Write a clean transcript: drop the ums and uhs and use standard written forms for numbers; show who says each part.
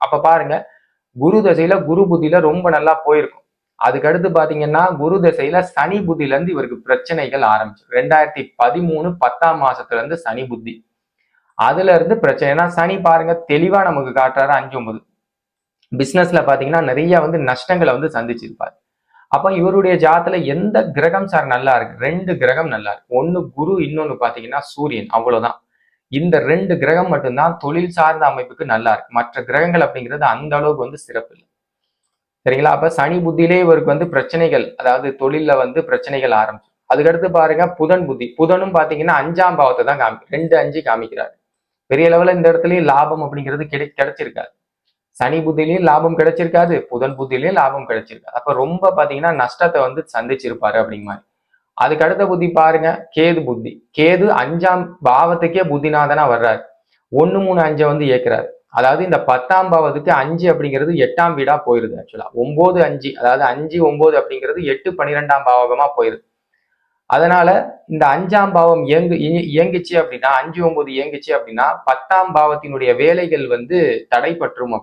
Speaker 1: அப்ப பாருங்க, குரு தசையில குரு புத்தியில ரொம்ப நல்லா போயிருக்கும். அதுக்கு அடுத்து பாத்தீங்கன்னா குரு தசையில சனி புத்தியில இருந்து இவருக்கு பிரச்சனைகள் ஆரம்பிச்சு 2013 10ஆம் மாசத்துல இருந்து சனி புத்தி. அதுல இருந்து பிரச்சனை. ஏன்னா சனி பாருங்க தெளிவா நமக்கு காட்டுறாரு 5-9. பிசினஸ்ல பாத்தீங்கன்னா நிறைய நஷ்டங்களை சந்திச்சிருப்பாரு. அப்ப இவருடைய ஜாதத்துல எந்த கிரகம் சார் நல்லா இருக்கு? 2 கிரகம் நல்லா இருக்கு. ஒண்ணு குரு, இன்னொன்னு பாத்தீங்கன்னா சூரியன். அவ்வளவுதான். இந்த 2 கிரகம் மட்டும்தான் தொழில் சார்ந்த அமைப்புக்கு நல்லா இருக்கு. மற்ற கிரகங்கள் அப்படிங்கிறது அந்த அளவுக்கு சிறப்பு இல்லை. சரிங்களா? அப்ப சனி புத்தியிலே இவருக்கு பிரச்சனைகள், அதாவது தொழில்ல பிரச்சனைகள் ஆரம்பிச்சு. அதுக்கடுத்து பாருங்க புதன் புத்தி. புதனும் பாத்தீங்கன்னா 5ஆம் பாவத்தை தான் 2-5 காமிக்கிறாரு. பெரிய லெவல்ல இந்த இடத்துலயும் லாபம் அப்படிங்கிறது கிடைச்சிருக்காது. சனி புத்திலையும் லாபம் கிடைச்சிருக்காது, புதன் புத்திலையும் லாபம் கிடைச்சிருக்காது. அப்ப ரொம்ப பாத்தீங்கன்னா நஷ்டத்தை சந்திச்சிருப்பாரு அப்படிங்கிற மாதிரி. அதுக்கு அடுத்த புத்தி பாருங்க கேது புத்தி. கேது 5ஆம் பாவத்துக்கே புத்திநாதனா வர்றாரு. 1, 3, 5 இயக்குறாரு. அதாவது இந்த 10ஆம் பாவத்துக்கு 5 அப்படிங்கிறது 8ஆம் வீடா போயிருது. ஆக்சுவலா 9, 5, அதாவது 5, 9 அப்படிங்கிறது 8, 12ஆம் பாவகமா போயிருது. அதனால இந்த 5ஆம் பாவம் இயங்குச்சு அப்படின்னா 5, 9 இயங்குச்சு அப்படின்னா 10ஆம் பாவத்தினுடைய வேலைகள் தடைபற்றும்.